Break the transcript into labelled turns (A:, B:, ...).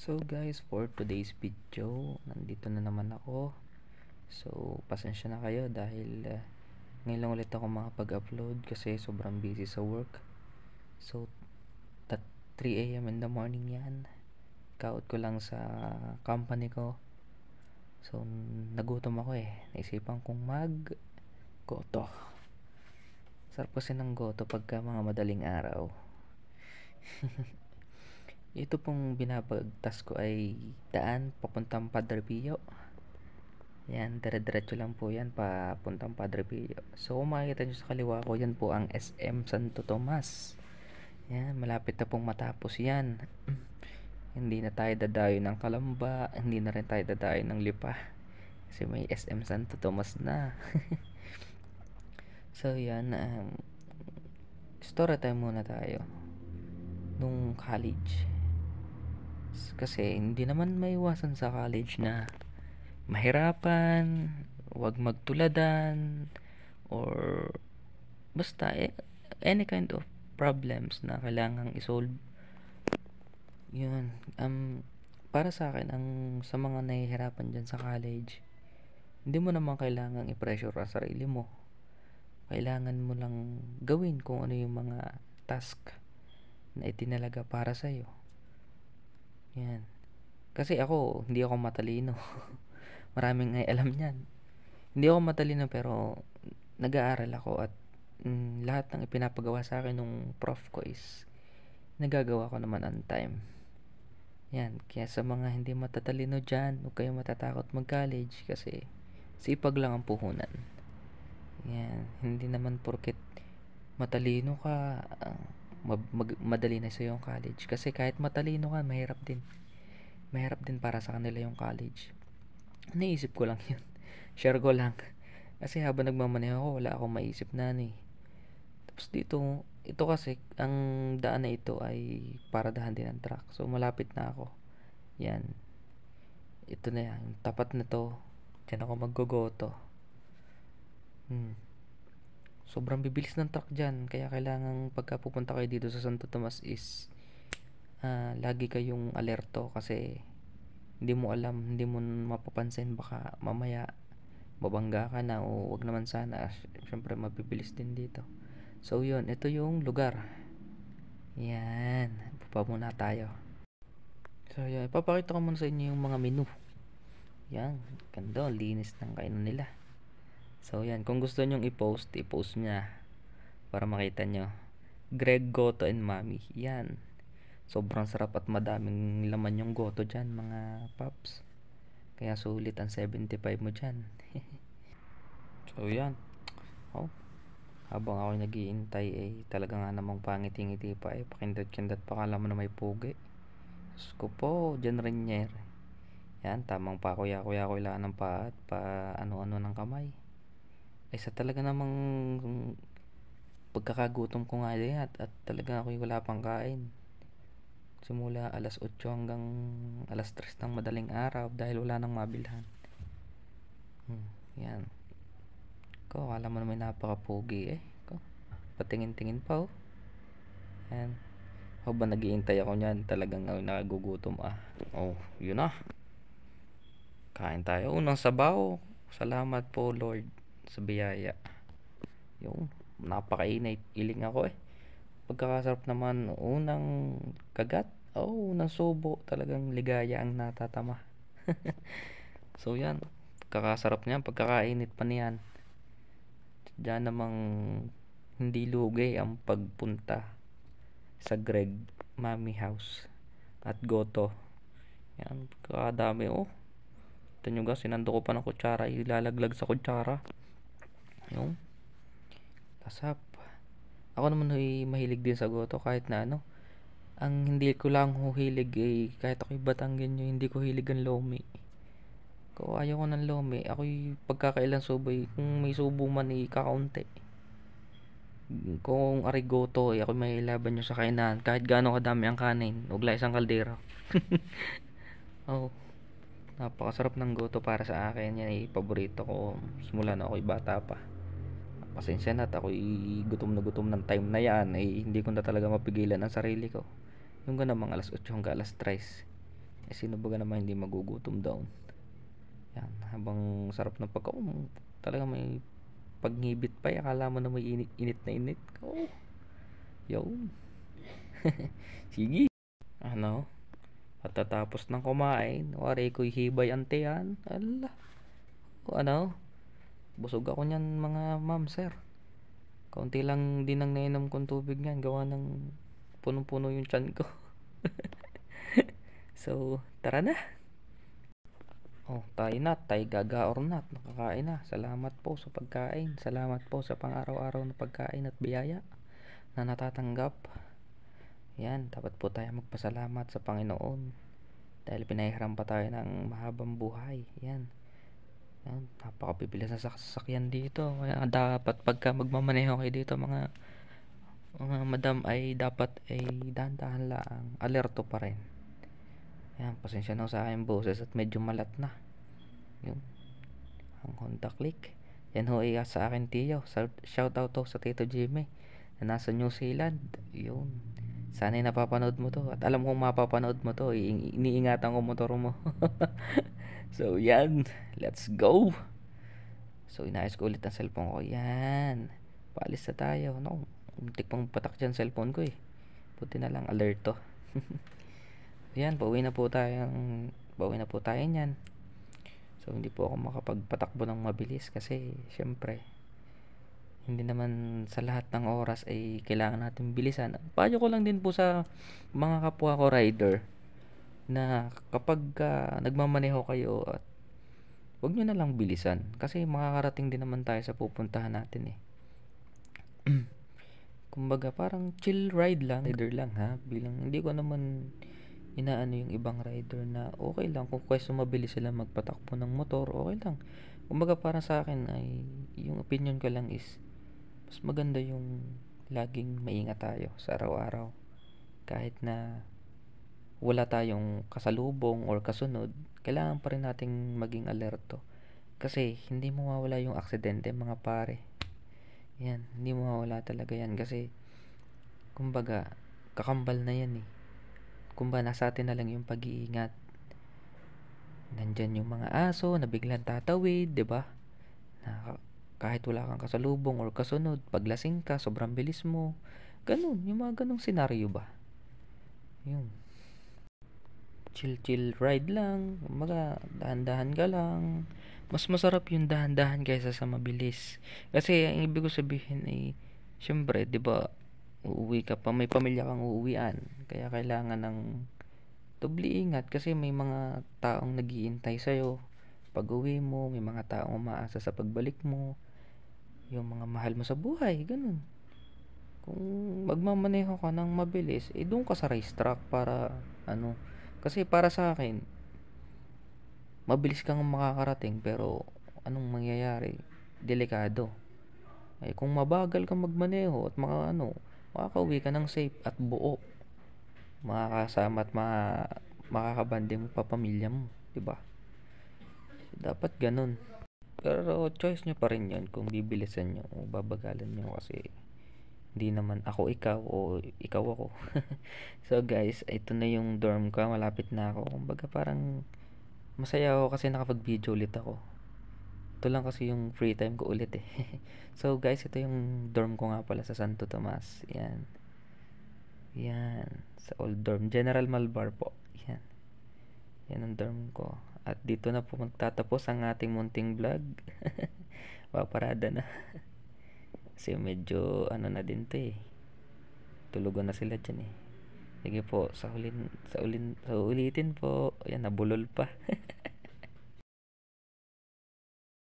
A: So guys, for today's video, nandito na naman ako. So, pasensya na kayo dahil ngayon lang ulit ako makapag-upload kasi sobrang busy sa work. So, 3 a.m. in the morning yan. Kaut ko lang sa company ko. So, nagutom ako eh. Naisipan kong mag-goto. Sarap kasi ng goto pagka mga madaling araw. Ito pong binabagtas ko ay daan papuntang Padre Pio. Yan, dire-diretso lang po yan papuntang Padre Pio. So kung makikita nyo sa kaliwa ko, yan po ang SM Santo Tomas. Yan, malapit na pong matapos yan. Hindi na tayo dadayo ng Kalamba, hindi na rin tayo dadayo ng Lipa, kasi may SM Santo Tomas na. So yan, story time muna tayo nung college. Kasi hindi naman maiwasan sa college na mahirapan, wag magtuladan, or basta any kind of problems na kailangang isolve. Yun, para sa akin, sa mga nahihirapan dyan sa college, hindi mo naman kailangang i-pressure ang sarili mo. Kailangan mo lang gawin kung ano yung mga task na itinalaga para sa'yo. Yan. Kasi hindi ako matalino. Maraming ay alam niyan. Hindi ako matalino pero nag-aaral ako at lahat ng ipinapagawa sa akin nung prof ko is nagagawa ko naman on time. Yan. Kaya sa mga hindi matatalino dyan, huwag kayong matatakot mag-college kasi sipag lang ang puhunan. Yan. Hindi naman porket matalino ka, madali na sa'yo yung college. Kasi kahit matalino ka, mahirap din. Mahirap din para sa kanila yung college. Naisip ko lang yun. Share ko lang. Kasi habang nagmamaneho ako, wala akong maisip na Tapos ito kasi, ang daan na ito ay paradahan din ng truck. So, malapit na ako. Yan. Ito na yan. Tapat na to. Diyan ako maggogoto. Sobrang bibilis ng truck dyan. Kaya kailangan pagka pupunta kayo dito sa Santo Tomas is lagi kayong alerto kasi hindi mo alam, hindi mo mapapansin, baka mamaya mabangga ka na o wag naman sana. Syempre mabibilis din dito. So yun, ito yung lugar. Yan, baba muna tayo. So yan, ipapakita ko muna sa inyo yung mga menu. Yan, ganda, linis ng kainan nila. So yan, kung gusto nyong i-post nya para makita nyo. Greg Goto and Mami. Yan. Sobrang sarap at madaming laman yung goto dyan, mga paps. Kaya sulit ang 75 mo dyan. So yan. Habang ako nag-iintay talaga nga namang pangiti-ngiti pa pakindat-kindat pa, kala mo na may pugi. Sko po, dyan rin nyer. Yan, tamang pakuya-kuya ko lang ng pa at pa ano-ano ng kamay. Sa talaga namang pagkakagutom ko nga din at talaga ako'y wala pang kain. Simula alas 8 hanggang alas 3 ng madaling araw dahil wala nang mabilhan. Yan. Akala mo naman napaka-pogi patingin-tingin pa Yan. Habang nag-iintay ako niyan, talagang ako nakagugutom yun na. Kain tayo. Unang sabaw. Salamat po Lord sa biyaya. Yung napakainit. Iling ako Pagkakasarap naman, unang kagat, unang subo, talagang ligaya ang natatama. So yan, pagkakasarap niyan, pagkakainit pa niyan. Diyan namang hindi lugi ang pagpunta sa Greg Mami House at Goto. Yan, kadami ito nyo guys, sinando ko pa ng kutsara, ilalaglag sa kutsara. Yung tasap. Ako naman mahilig din sa goto kahit na ang hindi ko lang hilig kahit ako'y Batanggenyo, hindi ko hilig ang lomi. Ayaw ko ng lomi. Ako'y pagkakailan subo kung may subo man kakaunti. Kung arigoto ako'y may laban nyo sa kainan kahit gaano kadami ang kanin, huwag lang isang kaldero. Napakasarap ng goto para sa akin. Yan paborito ko simula na ako'y bata pa. Pasensya na at ako'y gutom ng time na yan hindi ko na talaga mapigilan ang sarili ko. Yung namang alas 8 hanggang alas 3 Sino ba naman hindi magugutom doon? Yan, habang sarap ng pagkain, talaga may pagngibit pa, akala mo na may init na init. Oh, yun. Sige. Ano? At tatapos ng kumain, wari ko'y hibay antehan. Ala. Ano? Busog ako niyan mga ma'am, sir. Kaunti lang din ang nainom kong tubig niyan. Gawa ng punong-puno yung tiyan ko. So, tara na. Oh, tayo na. Tayo gaga or not. Nakakain na. Salamat po sa pagkain. Salamat po sa pang-araw-araw na pagkain at biyaya na natatanggap. Yan, dapat po tayo magpasalamat sa Panginoon dahil pinahiram pa tayo ng mahabang buhay. Yan. Yan, napakabibilis na sasakyan dito. Kaya dapat pagka magmamaneho kayo dito mga madam ay dapat ay dahan-dahan lang. Alerto pa rin. Yan, pasensya na sa aking boses at medyo malat na. Yun. Ang Honda Click. Yan ho ay sa akin tiyo. Shout out to sa Tito Jimmy na nasa New Zealand. Yun. Sana'y napapanood mo to. At alam kong mapapanood mo to. Iniingatan ko motor mo. So, yan. Let's go. So, inayos ko ulit ang cellphone ko. Yan. Paalis na tayo. No, muntik pang patak dyan cellphone ko eh. Buti na lang alerto. Yan. Pauwi na po tayo niyan. So, hindi po ako makapagpatakbo ng mabilis kasi syempre hindi naman sa lahat ng oras ay kailangan natin bilisan. Payo ko lang din po sa mga kapwa ko rider na kapag nagmamaneho kayo at wag nyo na lang bilisan kasi makakarating din naman tayo sa pupuntahan natin eh. Kumbaga parang chill ride lang, rider lang ha, bilang hindi ko naman inaano yung ibang rider na okay lang kung pwes mabilis sila magpatakbo ng motor, okay lang. Kumbaga parang sa akin ay yung opinion ko lang is mas maganda yung laging maingat tayo sa araw-araw kahit na wala tayong kasalubong or kasunod, kailangan pa rin nating maging alerto kasi hindi mo mawala yung aksidente mga pare. Yan, hindi mo mawala talaga yan kasi kumbaga kakambal na yan eh. Kumbaga nasa atin na lang yung pag-iingat. Nandyan yung mga aso na biglang tatawid, 'di ba? Na kahit wala kang kasalubong or kasunod, paglasing ka, sobrang bilis mo. Ganun, yung mga ganung senaryo ba? Yun. Chill ride lang, kumbaga dahan-dahan ka lang. Mas masarap yung dahan-dahan kaysa sa mabilis. Kasi ang ibig ko sabihin ay, syempre, 'di ba, uuwi ka pa, may pamilya kang uuwian. Kaya kailangan ng doble ingat kasi may mga taong nag-iintay sa'yo. Pag uwi mo, may mga taong umaasa sa pagbalik mo. Yung mga mahal mo sa buhay, ganun. Kung magmamaneho ka ng mabilis, doon ka sa racetrack para, kasi para sa akin, mabilis kang makakarating pero anong mangyayari? Delikado. Ay, kung mabagal kang magmaneho at makakauwi ka ng safe at buo, makakasama at makakabanding mo pa pamilya mo, 'di ba? Dapat ganun. Pero choice nyo pa rin yun kung bibilisan nyo o babagalan nyo kasi hindi naman ako ikaw o ikaw ako. So guys, ito na yung dorm ko, malapit na ako. Kumbaga parang masaya ako kasi nakapag-video ulit ako. Ito lang kasi yung free time ko ulit eh. So guys, ito yung dorm ko nga pala sa Santo Tomas. Yan. Yan. Sa old dorm. General Malbar po. Yan. Yan ang dorm ko. At dito na po magtatapos ang ating munting vlog. Paparada na. Kasi medyo na din to eh. Tulugan na sila dyan eh. Sige po, sa ulitin po. Ayan, nabulol pa.